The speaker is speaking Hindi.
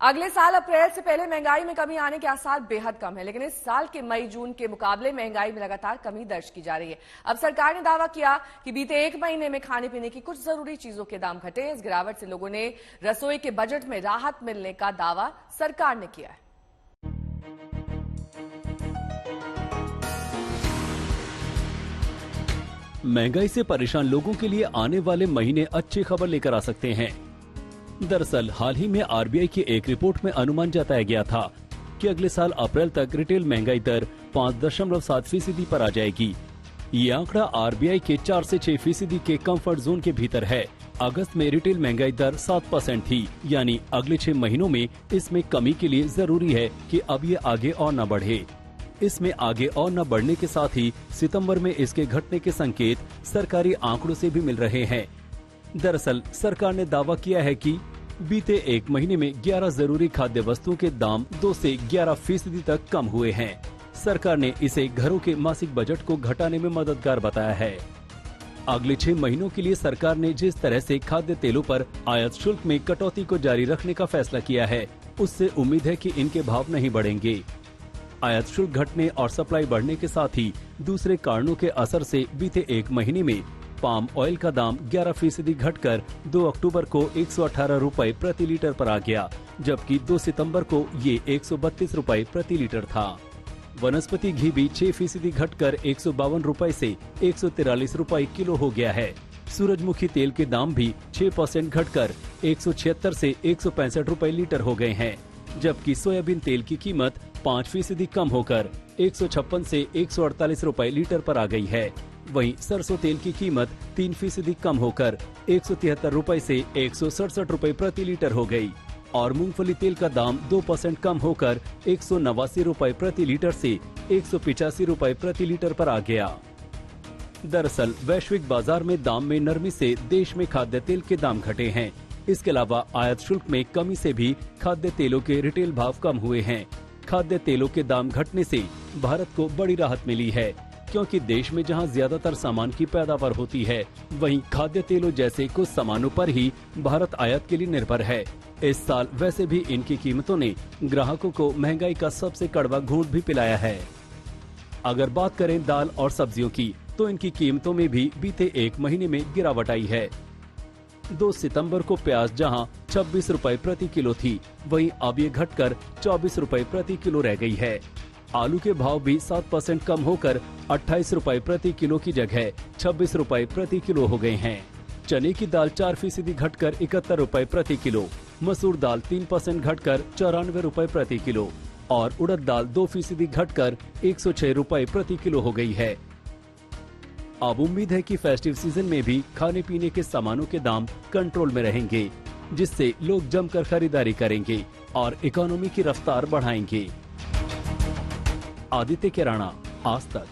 अगले साल अप्रैल से पहले महंगाई में कमी आने के आसार बेहद कम है, लेकिन इस साल के मई जून के मुकाबले महंगाई में लगातार कमी दर्ज की जा रही है। अब सरकार ने दावा किया कि बीते एक महीने में खाने पीने की कुछ जरूरी चीजों के दाम घटे। इस गिरावट से लोगों ने रसोई के बजट में राहत मिलने का दावा सरकार ने किया है। महंगाई से परेशान लोगों के लिए आने वाले महीने अच्छी खबर लेकर आ सकते हैं। दरअसल हाल ही में आरबीआई की एक रिपोर्ट में अनुमान जताया गया था कि अगले साल अप्रैल तक रिटेल महंगाई दर 5.7% पर आ जाएगी। ये आंकड़ा आरबीआई के 4 से 6% के कंफर्ट जोन के भीतर है। अगस्त में रिटेल महंगाई दर 7% थी, यानी अगले 6 महीनों में इसमें कमी के लिए जरूरी है कि अब ये आगे और न बढ़े। इसमें आगे और न बढ़ने के साथ ही सितंबर में इसके घटने के संकेत सरकारी आंकड़ों से भी मिल रहे हैं। दरअसल सरकार ने दावा किया है कि बीते एक महीने में 11 जरूरी खाद्य वस्तुओं के दाम 2 से 11% तक कम हुए हैं। सरकार ने इसे घरों के मासिक बजट को घटाने में मददगार बताया है। अगले 6 महीनों के लिए सरकार ने जिस तरह से खाद्य तेलों पर आयात शुल्क में कटौती को जारी रखने का फैसला किया है, उससे उम्मीद है कि इनके भाव नहीं बढ़ेंगे। आयात शुल्क घटने और सप्लाई बढ़ने के साथ ही दूसरे कारणों के असर से बीते एक महीने में पाम ऑयल का दाम 11% घटकर 2 अक्टूबर को 118 रुपए प्रति लीटर पर आ गया, जबकि 2 सितंबर को ये 132 रुपए प्रति लीटर था। वनस्पति घी भी 6% घटकर 152 रुपए से 143 रुपए किलो हो गया है। सूरजमुखी तेल के दाम भी 6% घटकर 176 से 165 रुपए लीटर हो गए हैं, जबकि सोयाबीन तेल की कीमत 5% कम होकर 156 से 148 रुपए लीटर पर आ गई है। वहीं सरसों तेल की कीमत 3% कम होकर 173 रुपए से 167 रुपए प्रति लीटर हो गई और मूंगफली तेल का दाम 2% कम होकर 189 रुपए प्रति लीटर से 185 रुपए प्रति लीटर पर आ गया। दरअसल वैश्विक बाजार में दाम में नरमी से देश में खाद्य तेल के दाम घटे हैं। इसके अलावा आयात शुल्क में कमी से भी खाद्य तेलों के रिटेल भाव कम हुए हैं। खाद्य तेलों के दाम घटने से भारत को बड़ी राहत मिली है, क्योंकि देश में जहां ज्यादातर सामान की पैदावार होती है, वहीं खाद्य तेलों जैसे कुछ सामानों पर ही भारत आयात के लिए निर्भर है। इस साल वैसे भी इनकी कीमतों ने ग्राहकों को महंगाई का सबसे कड़वा घूंट भी पिलाया है। अगर बात करें दाल और सब्जियों की, तो इनकी कीमतों में भी बीते एक महीने में गिरावट आई है। 2 सितंबर को प्याज जहां 26 रुपए प्रति किलो थी, वहीं अब ये घटकर 24 रुपए प्रति किलो रह गई है। आलू के भाव भी 7% कम होकर 28 रुपए प्रति किलो की जगह 26 रुपए प्रति किलो हो गए हैं। चने की दाल 4% घटकर 71 रुपए प्रति किलो, मसूर दाल 3% घटकर 94 रुपए प्रति किलो और उड़द दाल 2% घटकर 106 रुपए प्रति किलो हो गई है। अब उम्मीद है कि फेस्टिव सीजन में भी खाने पीने के सामानों के दाम कंट्रोल में रहेंगे, जिससे लोग जमकर खरीदारी करेंगे और इकोनॉमी की रफ्तार बढ़ाएंगे। आदित्य केराना, आज तक।